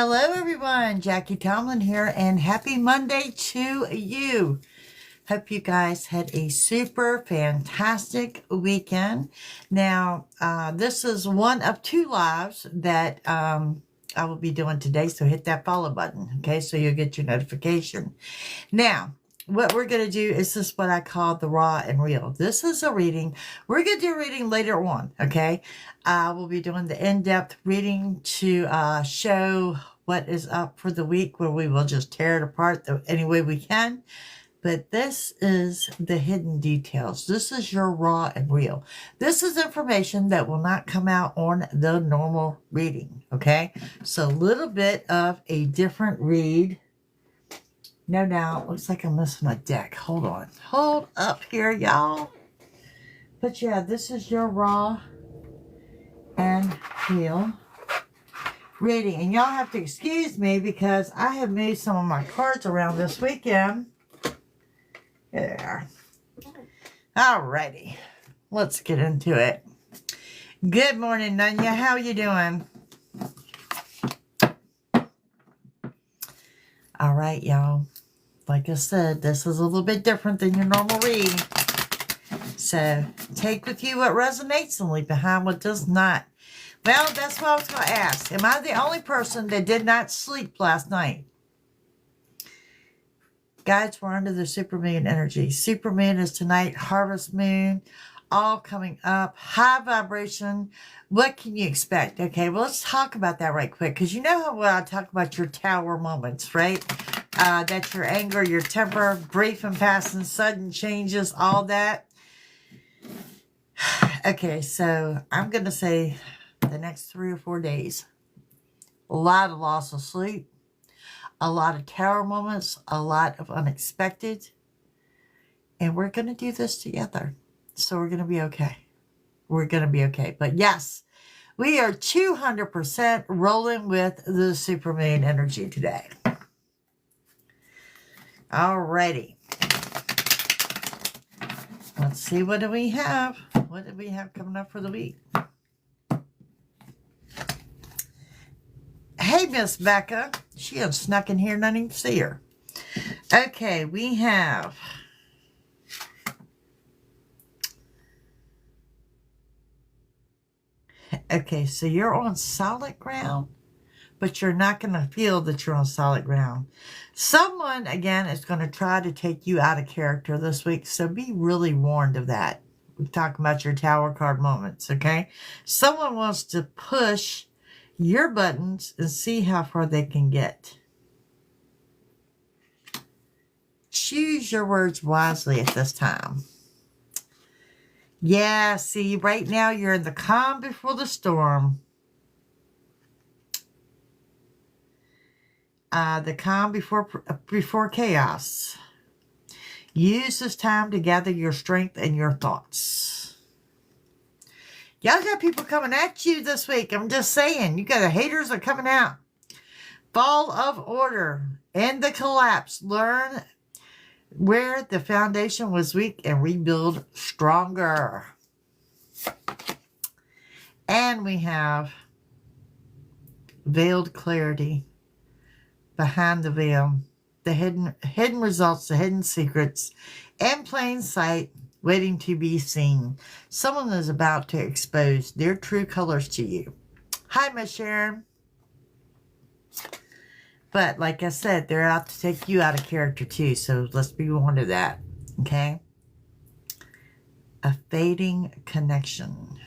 Hello everyone, Jackie Tomlin here, and happy Monday to you. Hope you guys had a super fantastic weekend. Now, this is one of two lives that I will be doing today, so hit that follow button, okay, so you'll get your notification. Now, what we're going to do is this what I call the raw and real. This is a reading. We're going to do a reading later on, okay? We'll be doing the in-depth reading to show what is up for the week, where we will just tear it apart any way we can. But this is the hidden details. This is your raw and real. This is information that will not come out on the normal reading, okay? So a little bit of a different read. No doubt. Looks like I'm missing a deck. Hold on. Hold up here, y'all. But yeah, this is your raw and real reading. And y'all have to excuse me because I have moved some of my cards around this weekend. There. Alrighty. Let's get into it. Good morning, Nunya. How you doing? All right, y'all. Like I said, this is a little bit different than your normal read. So, take with you what resonates and leave behind what does not. Well, that's what I was going to ask. Am I the only person that did not sleep last night? Guys, we're under the supermoon energy. Supermoon is tonight, harvest moon, all coming up, high vibration. What can you expect? Okay, well, let's talk about that right quick, because you know how well I talk about your tower moments, right? That's your anger, your temper, brief and passing, sudden changes, all that. Okay, so I'm going to say the next 3 or 4 days, a lot of loss of sleep, a lot of tower moments, a lot of unexpected, and we're going to do this together. So we're going to be okay. We're going to be okay. But yes, we are 200% rolling with the supermoon energy today. Alrighty. Let's see, what do we have? What do we have coming up for the week? Hey, Miss Becca. She had snuck in here and I didn't even see her. Okay, we have... Okay, so you're on solid ground, but you're not going to feel that you're on solid ground. Someone, again, is going to try to take you out of character this week, so be really warned of that. We're talking about your tower card moments, okay? Someone wants to push your buttons and see how far they can get. Choose your words wisely at this time. Yeah, see, right now you're in the calm before the storm. The calm before chaos. Use this time to gather your strength and your thoughts. Y'all got people coming at you this week. I'm just saying. You got the haters are coming out. Fall of order and the collapse. Learn where the foundation was weak and rebuild stronger. And we have veiled clarity. Behind the veil. The hidden results, the hidden secrets. In plain sight. Waiting to be seen. Someone is about to expose their true colors to you. Hi, Miss Sharon. But like I said, they're out to take you out of character too. So let's be warned of that. Okay? A fading connection.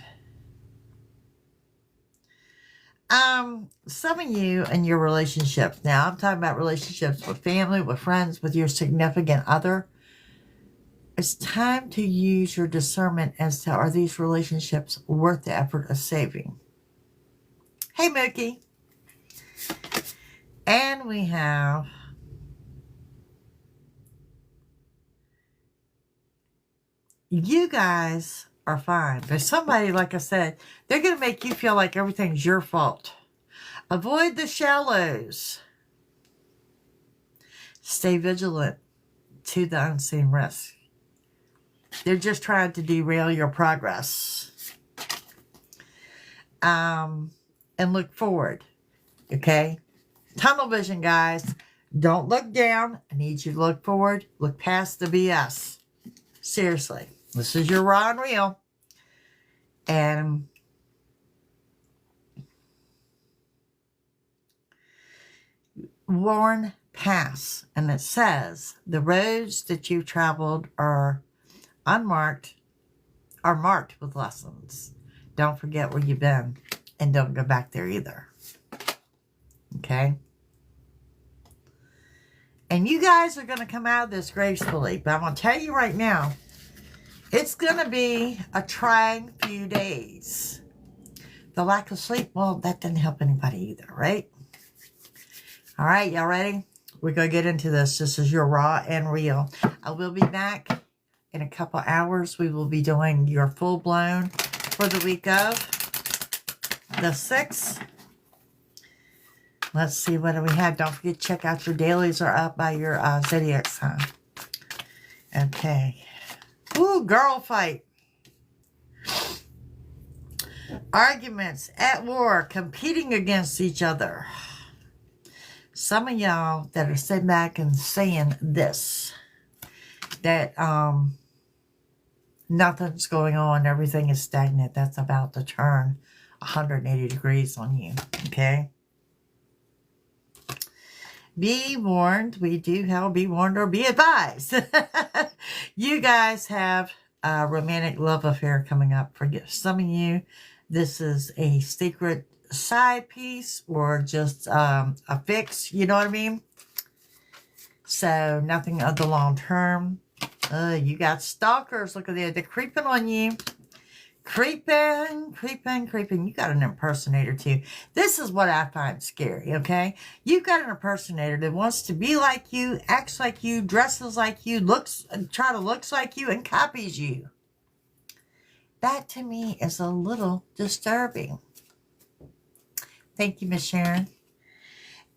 Some of you in your relationships. Now, I'm talking about relationships with family, with friends, with your significant other. It's time to use your discernment as to, are these relationships worth the effort of saving? Hey, Mookie. And we have you guys are fine. But somebody, like I said, they're going to make you feel like everything's your fault. Avoid the shallows. Stay vigilant to the unseen risk. They're just trying to derail your progress. And look forward, okay? Tunnel vision, guys. Don't look down. I need you to look forward. Look past the BS. Seriously. This is your raw and real. And worn paths. And it says the roads that you've traveled are unmarked, are marked with lessons. Don't forget where you've been. And don't go back there either. Okay? And you guys are going to come out of this gracefully. But I'm going to tell you right now, it's going to be a trying few days. The lack of sleep, well, that didn't help anybody either, right? All right, y'all ready? We're going to get into this. This is your raw and real. I will be back in a couple hours. We will be doing your full-blown for the week of the 6th. Let's see what do we have. Don't forget to check out your dailies are up by your zodiac sign. Okay. Ooh, girl fight. Arguments at war, competing against each other. Some of y'all that are sitting back and saying this, that nothing's going on, everything is stagnant, that's about to turn 180 degrees on you, okay? Be warned. We do have be warned or be advised. You guys have a romantic love affair coming up. For some of you, this is a secret side piece or just a fix. You know what I mean? So nothing of the long term. You got stalkers. Look at that. They're creeping on you. Creeping. You got an impersonator too. This is what I find scary, okay? You've got an impersonator that wants to be like you, acts like you, dresses like you, looks like you, and copies you. That to me is a little disturbing. Thank you, Miss Sharon.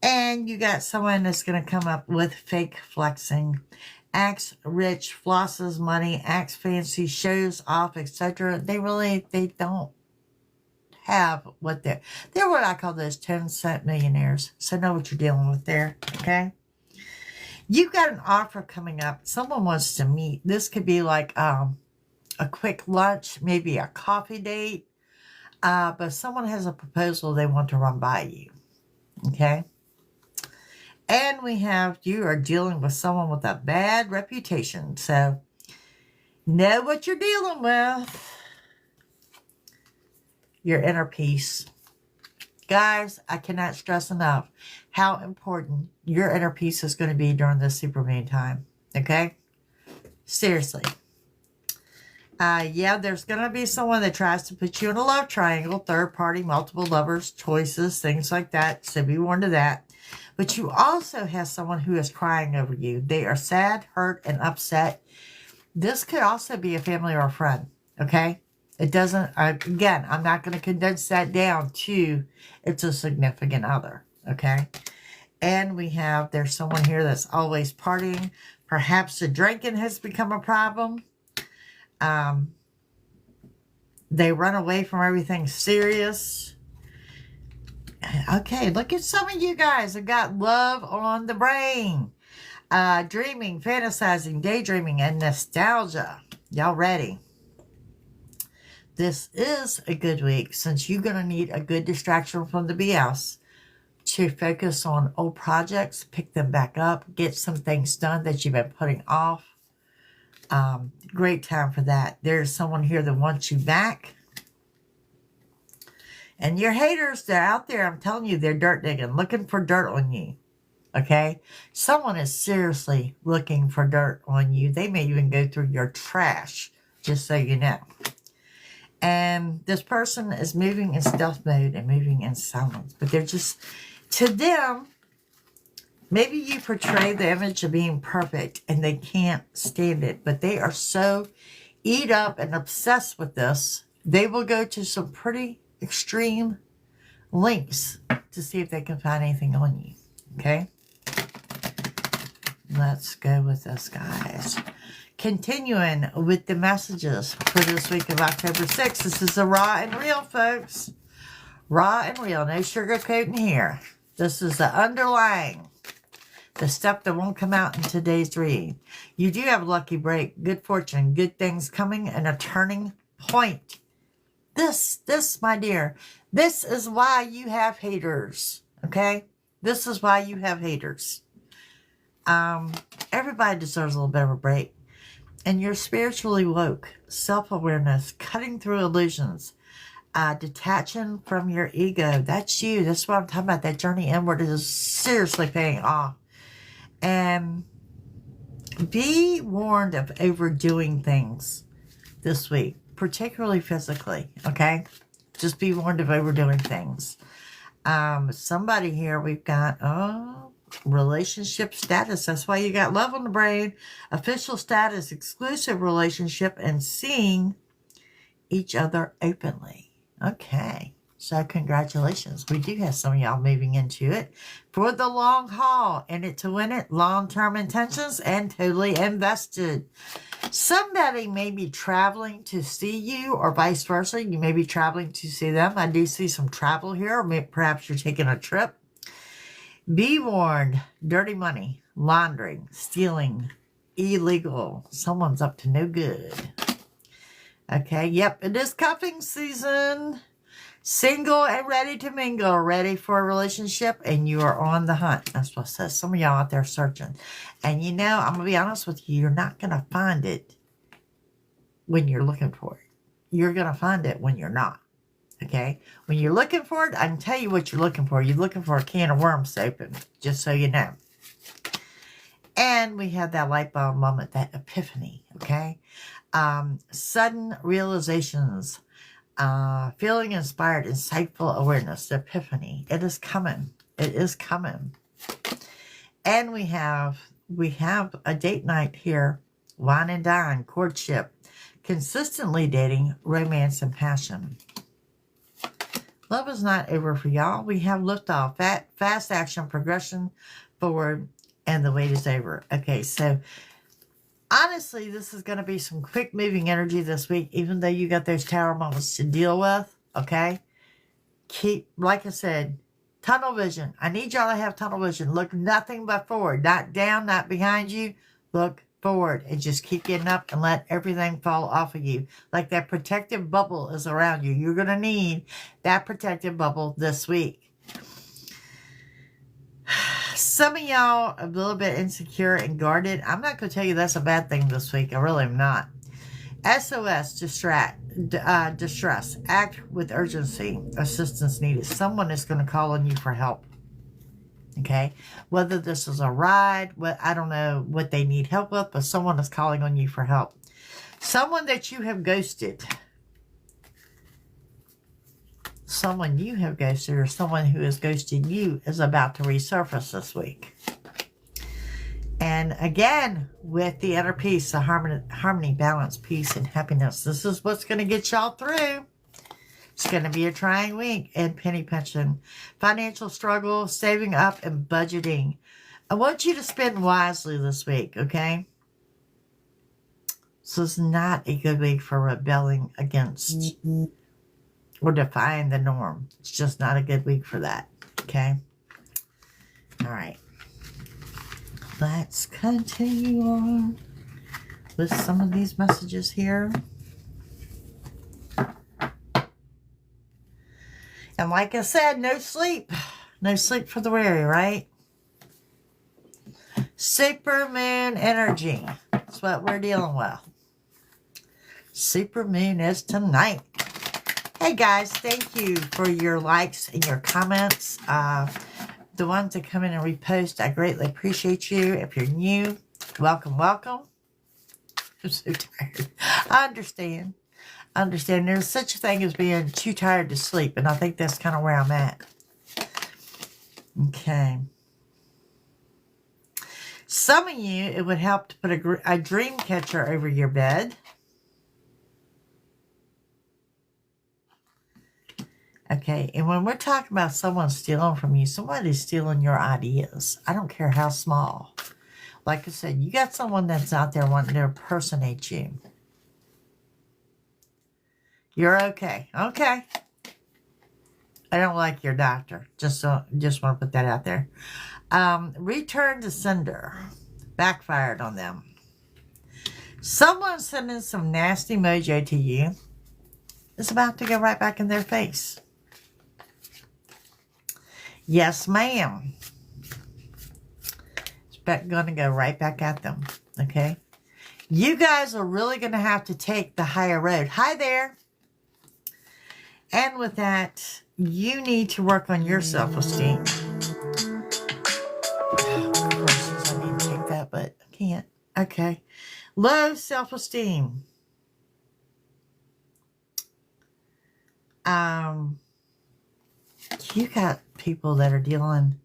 And you got someone that's going to come up with fake flexing. Acts rich, flosses money, acts fancy, shows off, etc. They don't have what they're what I call those 10-cent millionaires. So know what you're dealing with there, okay? You've got an offer coming up. Someone wants to meet. This could be like a quick lunch, maybe a coffee date. But someone has a proposal they want to run by you, okay? And we have, you are dealing with someone with a bad reputation. So, know what you're dealing with. Your inner peace. Guys, I cannot stress enough how important your inner peace is going to be during this supermoon time. Okay? Seriously. Yeah, there's going to be someone that tries to put you in a love triangle, third party, multiple lovers, choices, things like that. So be warned of that. But you also have someone who is crying over you. They are sad, hurt, and upset. This could also be a family or a friend, okay? It doesn't, again, I'm not going to condense that down to it's a significant other, okay? And we have, there's someone here that's always partying. Perhaps the drinking has become a problem. They run away from everything serious. Okay, look at some of you guys have got love on the brain. Dreaming, fantasizing, daydreaming, and nostalgia. Y'all ready? This is a good week since you're going to need a good distraction from the BS to focus on old projects, pick them back up, get some things done that you've been putting off. Great time for that. There's someone here that wants you back. And your haters, they're out there, I'm telling you, they're dirt digging, looking for dirt on you, okay? Someone is seriously looking for dirt on you. They may even go through your trash, just so you know. And this person is moving in stealth mode and moving in silence. But they're just, to them, maybe you portray the image of being perfect and they can't stand it. But they are so eat up and obsessed with this, they will go to some pretty extreme lengths to see if they can find anything on you, okay? Let's go with this, guys. Continuing with the messages for this week of October 6th. This is the raw and real, folks. Raw and real. No sugarcoating here. This is the underlying, the stuff that won't come out in today's read. You do have a lucky break, good fortune, good things coming, and a turning point. This, my dear, this is why you have haters, okay? This is why you have haters. Everybody deserves a little bit of a break. And you're spiritually woke, self-awareness, cutting through illusions, detaching from your ego. That's you. That's what I'm talking about. That journey inward is seriously paying off. And be warned of overdoing things this week, particularly physically, okay? Just be warned of overdoing things. Somebody here, we've got, relationship status. That's why you got love on the brain. Official status, exclusive relationship, and seeing each other openly. Okay. So congratulations. We do have some of y'all moving into it for the long haul. In it to win it. Long-term intentions and totally invested. Somebody may be traveling to see you or vice versa. You may be traveling to see them. I do see some travel here. Or perhaps you're taking a trip. Be warned. Dirty money, laundering, stealing, illegal. Someone's up to no good. Okay. Yep. It is cuffing season. Single and ready to mingle, ready for a relationship, and you are on the hunt. That's what it says. Some of y'all out there searching. And you know, I'm going to be honest with you, you're not going to find it when you're looking for it. You're going to find it when you're not. Okay? When you're looking for it, I can tell you what you're looking for. You're looking for a can of worms to open, just so you know. And we have that light bulb moment, that epiphany. Okay? Sudden realizations. Feeling inspired, insightful awareness, the epiphany. It is coming. It is coming. And we have a date night here. Wine and dine, courtship, consistently dating, romance, and passion. Love is not over for y'all. We have liftoff, fast action, progression forward, and the wait is over. Okay, so honestly, this is going to be some quick moving energy this week, even though you got those tower moments to deal with, okay? Keep, like I said, tunnel vision. I need y'all to have tunnel vision. Look nothing but forward, not down, not behind you. Look forward and just keep getting up and let everything fall off of you. Like that protective bubble is around you. You're going to need that protective bubble this week. Some of y'all a little bit insecure and guarded. I'm not going to tell you that's a bad thing this week. I really am not. SOS, distress. Act with urgency. Assistance needed. Someone is going to call on you for help. Okay? Whether this is a ride, I don't know what they need help with, but someone is calling on you for help. Someone that you have ghosted. Someone you have ghosted or someone who has ghosted you is about to resurface this week. And again, with the inner peace, the harmony, balance, peace, and happiness. This is what's going to get y'all through. It's going to be a trying week. And penny pinching, financial struggle, saving up, and budgeting. I want you to spend wisely this week, okay? So it's not a good week for rebelling against or defying the norm. It's just not a good week for that. Okay? All right. Let's continue on with some of these messages here. And like I said, no sleep. No sleep for the weary, right? Supermoon energy. That's what we're dealing with. Supermoon is tonight. Hey guys, thank you for your likes and your comments. The ones that come in and repost, I greatly appreciate you. If you're new, welcome, welcome. I'm so tired. I understand. There's such a thing as being too tired to sleep, and I think that's kind of where I'm at. Okay. Some of you, it would help to put a dream catcher over your bed. Okay, and when we're talking about someone stealing from you, somebody's stealing your ideas. I don't care how small. Like I said, you got someone that's out there wanting to impersonate you. You're okay. Okay. I don't like your doctor. Just want to put that out there. Return to sender. Backfired on them. Someone sending some nasty mojo to you is about to go right back in their face. Yes, ma'am. It's going to go right back at them. Okay? You guys are really going to have to take the higher road. Hi there. And with that, you need to work on your self-esteem. I need to take that, but I can't. Okay. Low self-esteem. You got people that are dealing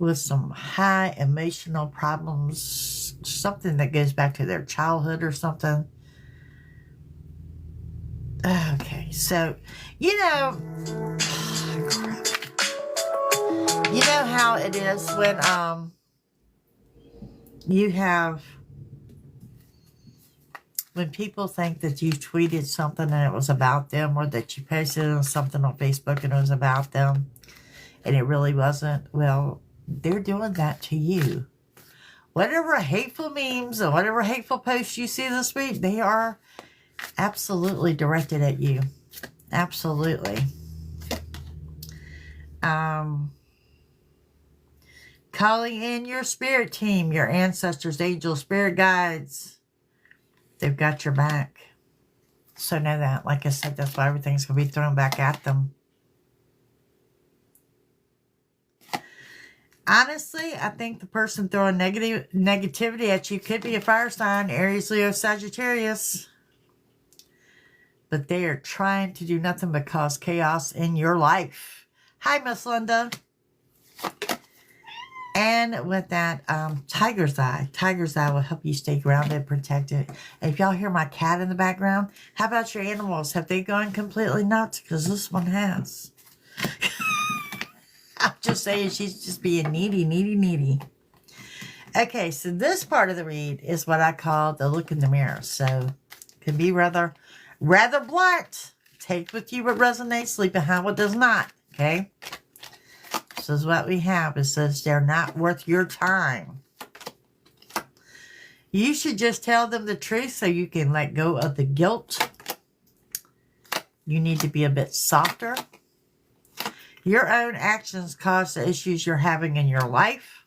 with some high emotional problems, something that goes back to their childhood or something. Okay, so, you know how it is when when people think that you tweeted something and it was about them, or that you posted something on Facebook and it was about them and it really wasn't. Well, they're doing that to you. Whatever hateful memes or whatever hateful posts you see this week, they are absolutely directed at you. Absolutely. Calling in your spirit team, your ancestors, angels, spirit guides. They've got your back. So know that. Like I said, that's why everything's going to be thrown back at them. Honestly, I think the person throwing negativity at you could be a fire sign, Aries, Leo, Sagittarius. But they are trying to do nothing but cause chaos in your life. Hi, Miss Linda. And with that, Tiger's Eye. Tiger's Eye will help you stay grounded, protected. And if y'all hear my cat in the background, how about your animals? Have they gone completely nuts? Because this one has. I'm just saying, she's just being needy. Okay, so this part of the read is what I call the look in the mirror. So, it can be rather blunt. Take with you what resonates, leave behind what does not. Okay? This is what we have. It says they're not worth your time. You should just tell them the truth so you can let go of the guilt. You need to be a bit softer. Your own actions cause the issues you're having in your life.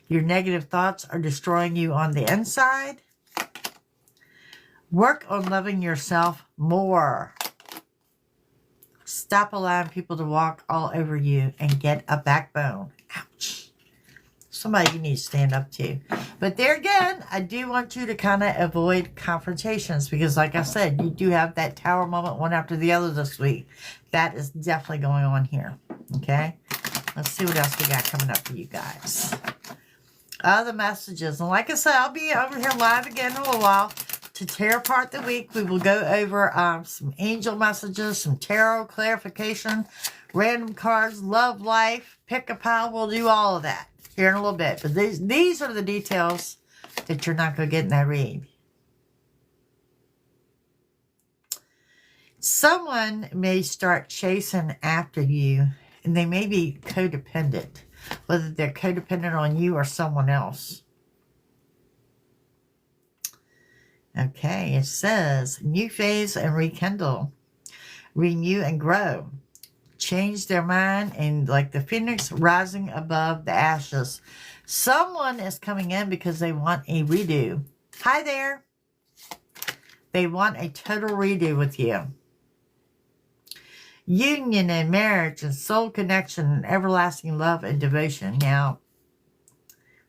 Your negative thoughts are destroying you on the inside. Work on loving yourself more. Stop allowing people to walk all over you and get a backbone. Ouch. Somebody you need to stand up to. But there again, I do want you to kind of avoid confrontations because like I said, you do have that tower moment one after the other this week. That is definitely going on here. Okay? Let's see what else we got coming up for you guys. Other messages. And like I said, I'll be over here live again in a little while. To tear apart the week, we will go over some angel messages, some tarot clarification, random cards, love life, pick a pile. We'll do all of that here in a little bit. But these are the details that you're not going to get in that read. Someone may start chasing after you, and they may be codependent, whether they're codependent on you or someone else. Okay, it says, new phase and rekindle, renew and grow, change their mind, and like the phoenix rising above the ashes. Someone is coming in because they want a redo. Hi there. They want a total redo with you. Union and marriage and soul connection and everlasting love and devotion. Now,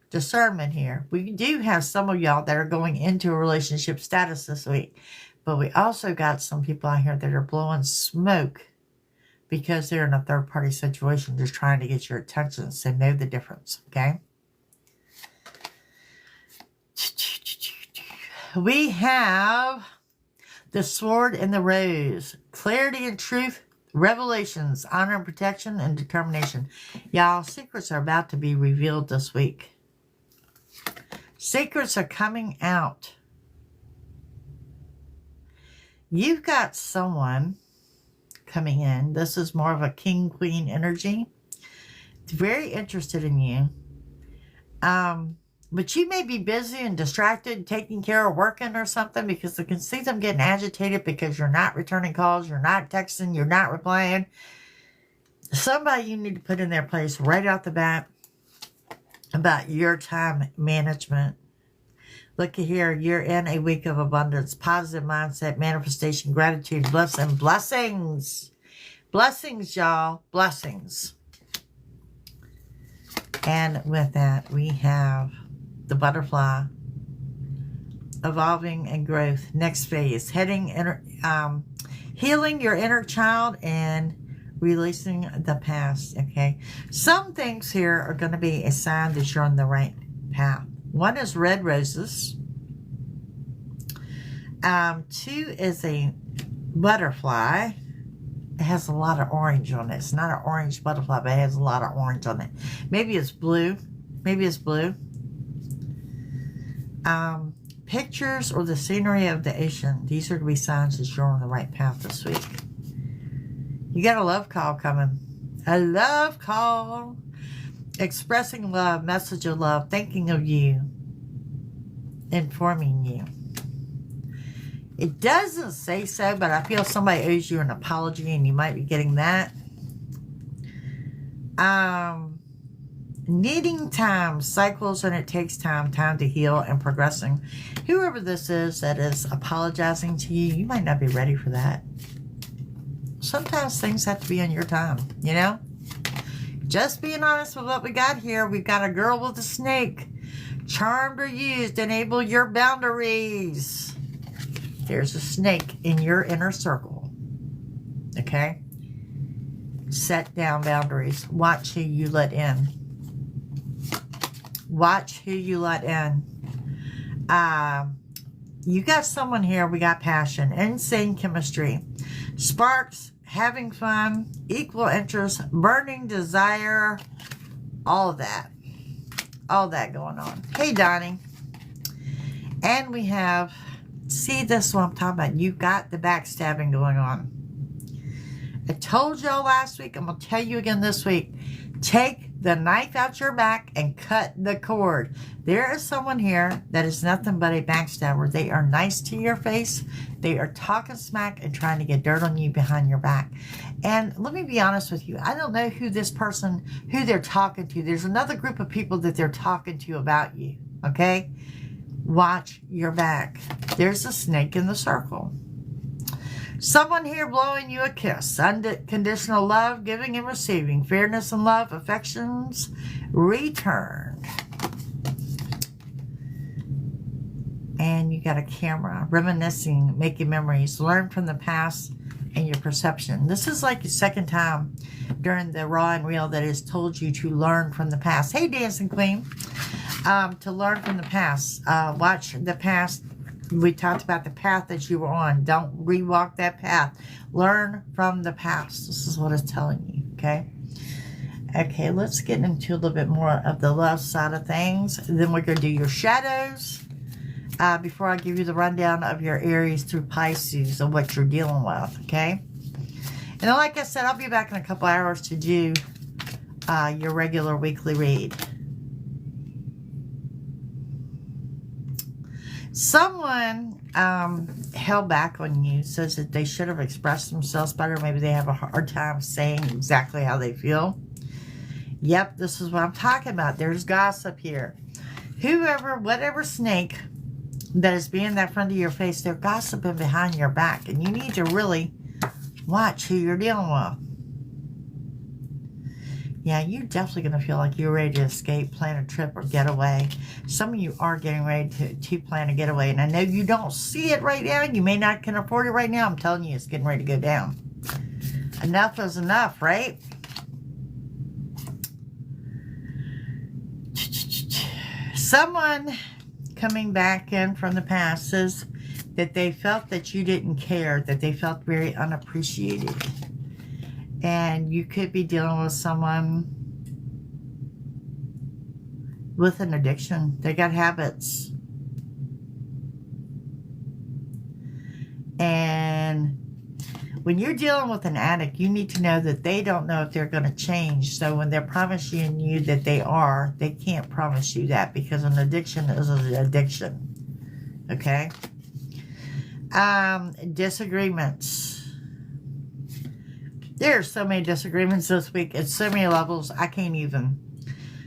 discernment here. We do have some of y'all that are going into a relationship status this week. But we also got some people out here that are blowing smoke because they're in a third-party situation just trying to get your attention. So know the difference, okay? We have the sword and the rose. Clarity and truth, revelations, honor and protection, and determination. Y'all, secrets are about to be revealed this week. Secrets are coming out. You've got someone coming in. This is more of a king, queen energy. It's very interested in you. But you may be busy and distracted, taking care of working or something, because I can see them getting agitated because you're not returning calls, you're not texting, you're not replying. Somebody you need to put in their place right out the bat about your time management. Look at here, you're in a week of abundance, positive mindset, manifestation, gratitude, blessings. Blessings, y'all. Blessings. And with that, we have the butterfly, evolving and growth. Next phase, healing your inner child and releasing the past. Okay, some things here are going to be a sign that you're on the right path. One is red roses. 2 is a butterfly. It has a lot of orange on it. It's not an orange butterfly, but it has a lot of orange on it. Maybe it's blue. Maybe it's blue. Pictures or the scenery of the ocean. These are going to be signs that you're on the right path this week. You got a love call coming. A love call. Expressing love, message of love, thinking of you, informing you. It doesn't say so, but I feel somebody owes you an apology and you might be getting that. Needing time, cycles, and it takes time to heal and progressing. Whoever this is that is apologizing to you, you might not be ready for that. Sometimes things have to be on your time, you know? Just being honest with what we got here. We've got a girl with a snake. Charmed or used, enable your boundaries. There's a snake in your inner circle. Okay? Set down boundaries. Watch who you let in. Watch who you let in. You got someone here. We got passion. Insane chemistry. Sparks. Having fun. Equal interest. Burning desire. All of that. All that going on. Hey, Donnie. And we have... See, this is what I'm talking about. You've got the backstabbing going on. I told y'all last week. I'm going to tell you again this week. Take the knife out your back and cut the cord. There is someone here that is nothing but a backstabber. They are nice to your face. They are talking smack and trying to get dirt on you behind your back. And let me be honest with you. I don't know who this person, who they're talking to. There's another group of people that they're talking to about you. Okay? Watch your back. There's a snake in the circle. Someone here blowing you a kiss. Unconditional love, giving and receiving. Fairness and love, affections returned. And you got a camera. Reminiscing, making memories. Learn from the past and your perception. This is like your second time during the raw and real that has told you to learn from the past. Hey, Dancing Queen. To learn from the past. Watch the past. We talked about the path that you were on. Don't rewalk that path. Learn from the past. This is what it's telling you, okay? Okay, let's get into a little bit more of the love side of things. Then we're going to do your shadows. Before I give you the rundown of your Aries through Pisces and what you're dealing with, okay? And then, like I said, I'll be back in a couple hours to do your regular weekly read. Someone held back on you, says that they should have expressed themselves better. Maybe they have a hard time saying exactly how they feel. Yep, this is what I'm talking about. There's gossip here. Whoever, whatever snake that is being that front of your face, they're gossiping behind your back. And you need to really watch who you're dealing with. Yeah, you're definitely going to feel like you're ready to escape, plan a trip, or get away. Some of you are getting ready to plan a getaway. And I know you don't see it right now. You may not can afford it right now. I'm telling you, it's getting ready to go down. Enough is enough, right? Someone coming back in from the past says that they felt that you didn't care, that they felt very unappreciated. And you could be dealing with someone with an addiction. They got habits. And When you're dealing with an addict, you need to know that they don't know if they're going to change. So when they're promising you that they can't promise you that, because an addiction is an addiction. Okay? Disagreements. There are so many disagreements this week at so many levels, I can't even.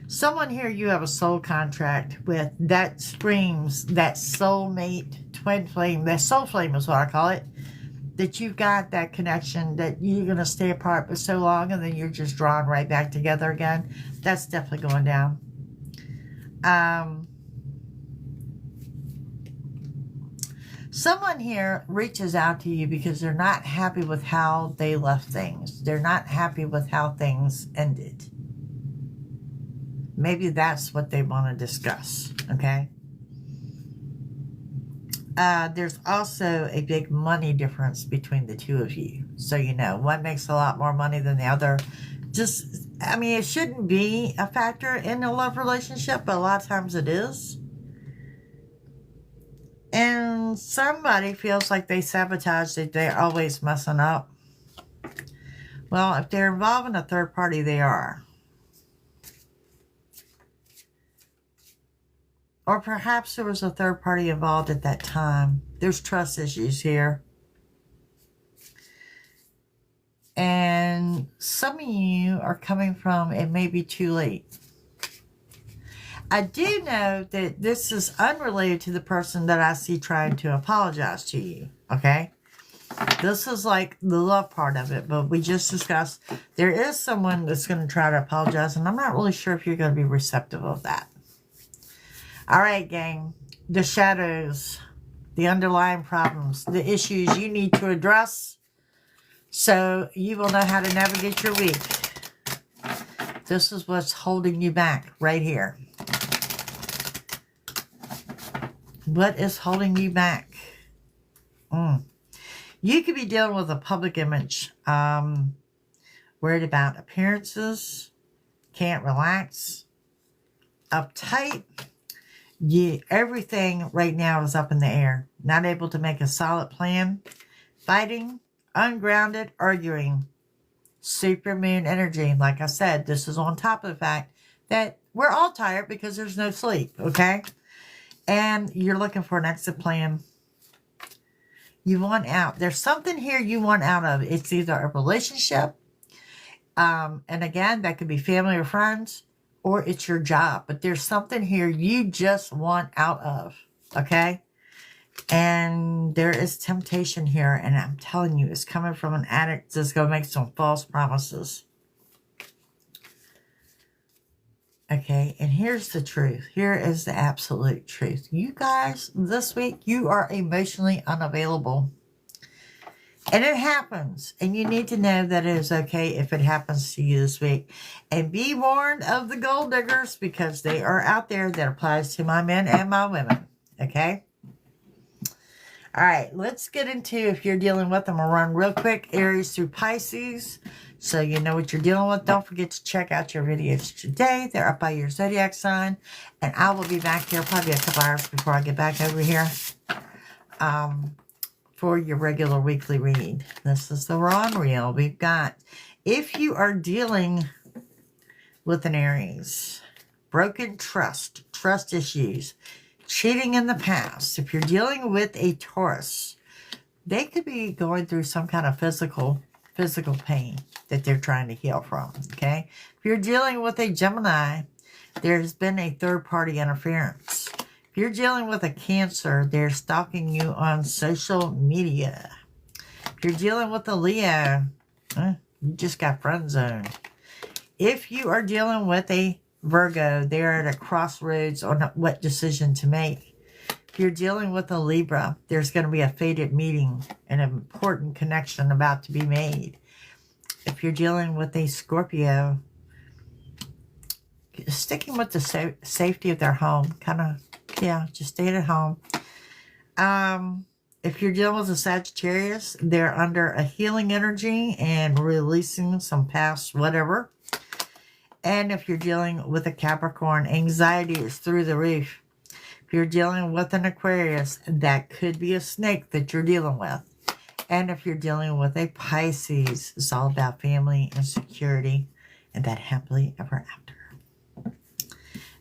Someone here you have a soul contract with that screams that soulmate, twin flame, that soul flame is what I call it, that you've got that connection, that you're going to stay apart for so long and then you're just drawn right back together again. That's definitely going down. Someone here reaches out to you because they're not happy with how they left things. They're not happy with how things ended. Maybe that's what they want to discuss, okay? There's also a big money difference between the two of you. So, you know, one makes a lot more money than the other. Just, I mean, it shouldn't be a factor in a love relationship, but a lot of times it is. And somebody feels like they sabotage, that they're always messing up. Well, if they're involving a third party, they are. Or perhaps there was a third party involved at that time. There's trust issues here. And some of you are coming from, it may be too late. I do know that this is unrelated to the person that I see trying to apologize to you. Okay? This is like the love part of it. But we just discussed there is someone that's going to try to apologize. And I'm not really sure if you're going to be receptive of that. All right, gang, the shadows, the underlying problems, the issues you need to address so you will know how to navigate your week. This is what's holding you back right here. What is holding you back? You could be dealing with a public image, worried about appearances, can't relax, uptight. Everything right now is up in the air. Not able to make a solid plan. Fighting, ungrounded, arguing. Supermoon energy. Like I said, this is on top of the fact that we're all tired because there's no sleep, okay? And you're looking for an exit plan. You want out. There's something here you want out of. It's either a relationship, and again, that could be family or friends, or it's your job. But there's something here you just want out of, okay? And there is temptation here, and I'm telling you, it's coming from an addict that's going to make some false promises. Okay, and here's the truth. Here is the absolute truth. You guys, this week, you are emotionally unavailable. And it happens. And you need to know that it is okay if it happens to you this week. And be warned of the gold diggers, because they are out there. That applies to my men and my women. Okay? All right, let's get into, if you're dealing with them, I'll run real quick. Aries through Pisces. So you know what you're dealing with. Don't forget to check out your videos today. They're up by your zodiac sign. And I will be back here probably a couple hours before I get back over here. For your regular weekly read. This is the raw and real. We've got, if you are dealing with an Aries, broken trust issues, cheating in the past. If you're dealing with a Taurus, they could be going through some kind of physical pain that they're trying to heal from, okay? If you're dealing with a Gemini, there's been a third-party interference. If you're dealing with a Cancer, they're stalking you on social media. If you're dealing with a Leo, you just got friend zoned. If you are dealing with a Virgo, they're at a crossroads on what decision to make. If you're dealing with a Libra, there's going to be a fated meeting, an important connection about to be made. If you're dealing with a Scorpio, sticking with the safety of their home, kind of, yeah, just stay at home. If you're dealing with a Sagittarius, they're under a healing energy and releasing some past whatever. And if you're dealing with a Capricorn, anxiety is through the roof. If you're dealing with an Aquarius, that could be a snake that you're dealing with. And if you're dealing with a Pisces, it's all about family and security and that happily ever after.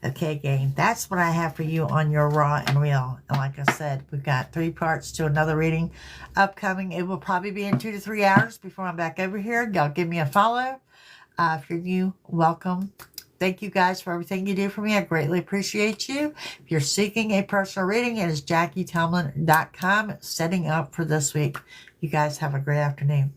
Okay, gang, that's what I have for you on your Raw and Real. And like I said, we've got 3 parts to another reading upcoming. It will probably be in 2 to 3 hours before I'm back over here. Y'all give me a follow. If you're new, welcome. Thank you guys for everything you do for me. I greatly appreciate you. If you're seeking a personal reading, it is JackieTomlin.com. Setting up for this week. You guys have a great afternoon.